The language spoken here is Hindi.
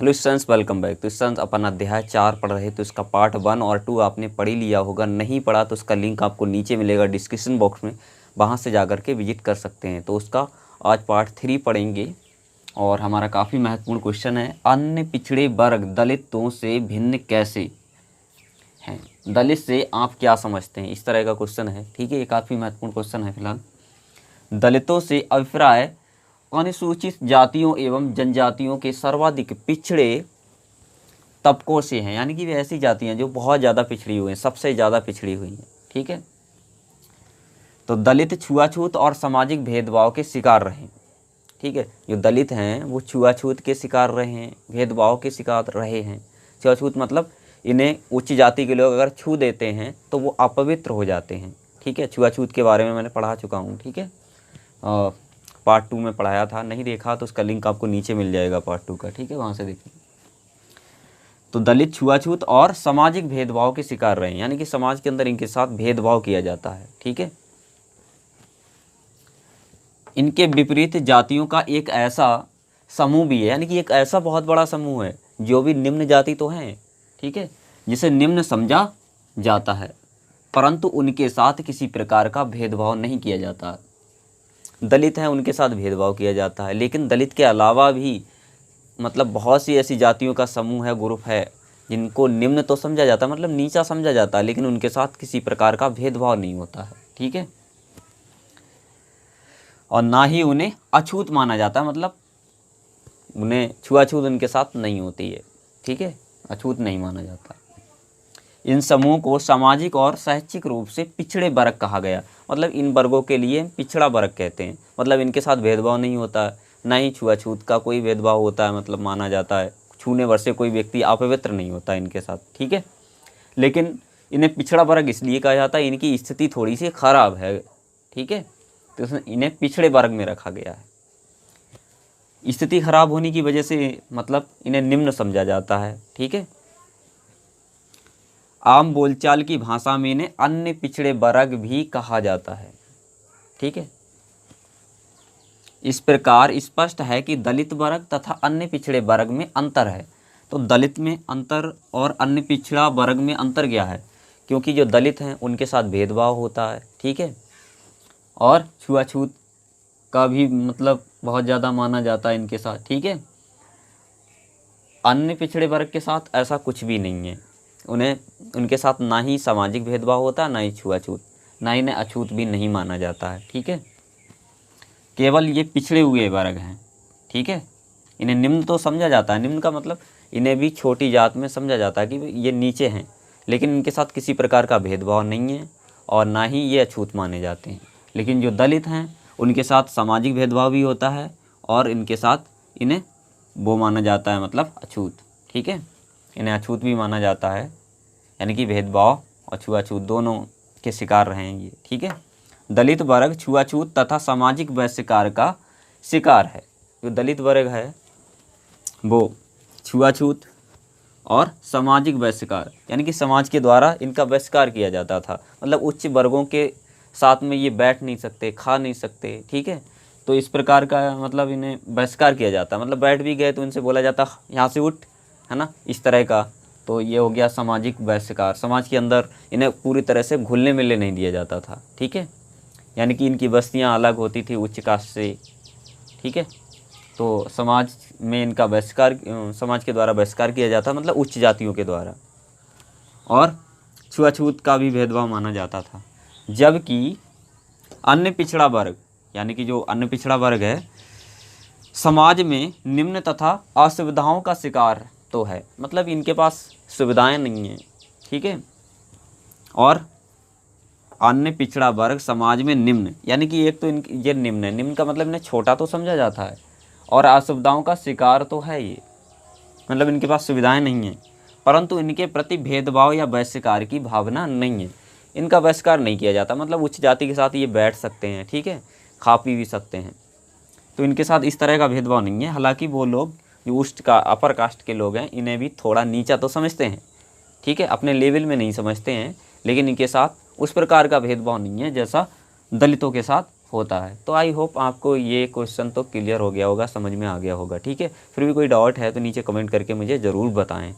Hello students, welcome back. तो स्टूडेंट्स अपन अध्याय 4 पढ़ रहे, तो इसका पार्ट 1 और 2 आपने पढ़ ही लिया होगा। नहीं पढ़ा तो उसका लिंक आपको नीचे मिलेगा डिस्क्रिप्शन बॉक्स में, वहाँ से जा कर के विजिट कर सकते हैं। तो उसका आज पार्ट 3 पढ़ेंगे और हमारा काफ़ी महत्वपूर्ण क्वेश्चन है, अन्य पिछड़े वर्ग दलितों से भिन्न कैसे हैं। दलित से आप क्या समझते हैं, इस तरह का क्वेश्चन है। ठीक है, ये काफ़ी महत्वपूर्ण क्वेश्चन है। फिलहाल दलितों से अभिप्राय अनुसूचित जातियों एवं जनजातियों के सर्वाधिक पिछड़े तबकों से हैं, यानी कि वे ऐसी जातियां जो बहुत ज़्यादा पिछड़ी हुई हैं, सबसे ज़्यादा पिछड़ी हुई हैं। ठीक है, तो दलित छुआछूत और सामाजिक भेदभाव के शिकार रहे। ठीक है, जो दलित हैं वो छुआछूत के शिकार रहे हैं, भेदभाव के शिकार रहे हैं। छुआछूत मतलब इन्हें उच्च जाति के लोग अगर छू देते हैं तो वो अपवित्र हो जाते हैं। ठीक है, छुआछूत के बारे में मैंने पढ़ा चुका हूँ। ठीक है, पार्ट 2 में पढ़ाया था, नहीं देखा तो उसका लिंक आपको नीचे मिल जाएगा पार्ट 2 का। ठीक है, वहाँ से देखिए। तो दलित छुआछूत और सामाजिक भेदभाव के शिकार रहे हैं, यानी कि समाज के अंदर इनके साथ भेदभाव किया जाता है। ठीक है, इनके विपरीत जातियों का एक ऐसा समूह भी है, यानी कि एक ऐसा बहुत बड़ा समूह है जो भी निम्न जाति तो हैं, ठीक है, जिसे निम्न समझा जाता है, परंतु उनके साथ किसी प्रकार का भेदभाव नहीं किया जाता। दलित हैं, उनके साथ भेदभाव किया जाता है, लेकिन दलित के अलावा भी मतलब बहुत सी ऐसी जातियों का समूह है, ग्रुप है, जिनको निम्न तो समझा जाता है, मतलब नीचा समझा जाता है, लेकिन उनके साथ किसी प्रकार का भेदभाव नहीं होता है। ठीक है, और ना ही उन्हें अछूत माना जाता है, मतलब उन्हें छुआछूत उनके साथ नहीं होती है। ठीक है, अछूत नहीं माना जाता। इन समूह को सामाजिक और शैक्षिक रूप से पिछड़े वर्ग कहा गया, मतलब इन वर्गों के लिए पिछड़ा वर्ग कहते हैं। मतलब इनके साथ भेदभाव नहीं होता है, ना ही छुआछूत का कोई भेदभाव होता है, मतलब माना जाता है। छूने भर से कोई व्यक्ति अपवित्र नहीं होता इनके साथ। ठीक है, लेकिन इन्हें पिछड़ा वर्ग इसलिए कहा जाता है, इनकी स्थिति थोड़ी सी खराब है। ठीक है, तो इन्हें पिछड़े वर्ग में रखा गया है। स्थिति खराब होने की वजह से मतलब इन्हें निम्न समझा जाता है। ठीक है, आम बोलचाल की भाषा में इन्हें अन्य पिछड़े वर्ग भी कहा जाता है। ठीक है, इस प्रकार स्पष्ट है कि दलित वर्ग तथा अन्य पिछड़े वर्ग में अंतर है। तो दलित में अंतर और अन्य पिछड़ा वर्ग में अंतर क्या है, क्योंकि जो दलित हैं उनके साथ भेदभाव होता है। ठीक है, और छुआछूत का भी मतलब बहुत ज़्यादा माना जाता है इनके साथ। ठीक है, अन्य पिछड़े वर्ग के साथ ऐसा कुछ भी नहीं है, उन्हें उनके साथ ना ही सामाजिक भेदभाव होता है, ना ही छुआछूत, ना ही अछूत भी नहीं माना जाता है। ठीक है, केवल ये पिछड़े हुए वर्ग हैं। ठीक है, इन्हें निम्न तो समझा जाता है, निम्न का मतलब इन्हें भी छोटी जात में समझा जाता है कि ये नीचे हैं, लेकिन इनके साथ किसी प्रकार का भेदभाव नहीं है और ना ही ये अछूत माने जाते हैं। लेकिन जो दलित हैं उनके साथ सामाजिक भेदभाव भी होता है और इनके साथ इन्हें वो माना जाता है, मतलब अछूत। ठीक है, इन्हें अछूत भी माना जाता है, यानी कि भेदभाव और छुआछूत दोनों के शिकार रहे हैं ये। ठीक है, दलित वर्ग छुआछूत तथा सामाजिक बहिष्कार का शिकार है। जो दलित वर्ग है वो छुआछूत और सामाजिक बहिष्कार, यानी कि समाज के द्वारा इनका बहिष्कार किया जाता था, मतलब उच्च वर्गों के साथ में ये बैठ नहीं सकते, खा नहीं सकते। ठीक है, तो इस प्रकार का मतलब इन्हें बहिष्कार किया जाता, मतलब बैठ भी गए तो इनसे बोला जाता यहाँ से उठ, है ना, इस तरह का। तो ये हो गया सामाजिक बहिष्कार। समाज के अंदर इन्हें पूरी तरह से घुलने मिलने नहीं दिया जाता था। ठीक है, यानी कि इनकी बस्तियां अलग होती थी उच्च कास्ट से। ठीक है, तो समाज में इनका बहिष्कार, समाज के द्वारा बहिष्कार किया जाता, मतलब उच्च जातियों के द्वारा, और छुआछूत का भी भेदभाव माना जाता था। जबकि अन्य पिछड़ा वर्ग, यानी कि जो अन्य पिछड़ा वर्ग है, समाज में निम्न तथा असुविधाओं का शिकार तो है, मतलब इनके पास सुविधाएं नहीं हैं। ठीक है, और अन्य पिछड़ा वर्ग समाज में निम्न, यानी कि एक तो ये निम्न है, निम्न का मतलब इन्हें छोटा तो समझा जाता है, और असुविधाओं का शिकार तो है ये, मतलब इनके पास सुविधाएं नहीं हैं, परंतु इनके प्रति भेदभाव या बहिष्कार की भावना नहीं है। इनका बहिष्कार नहीं किया जाता, मतलब उच्च जाति के साथ ये बैठ सकते हैं, ठीक है, खा पी भी सकते हैं, तो इनके साथ इस तरह का भेदभाव नहीं है। हालांकि वो लोग जो उच्च का अपर कास्ट के लोग हैं इन्हें भी थोड़ा नीचा तो समझते हैं। ठीक है, अपने लेवल में नहीं समझते हैं, लेकिन इनके साथ उस प्रकार का भेदभाव नहीं है जैसा दलितों के साथ होता है। तो आई होप आपको ये क्वेश्चन तो क्लियर हो गया होगा, समझ में आ गया होगा। ठीक है, फिर भी कोई डाउट है तो नीचे कमेंट करके मुझे ज़रूर बताएं।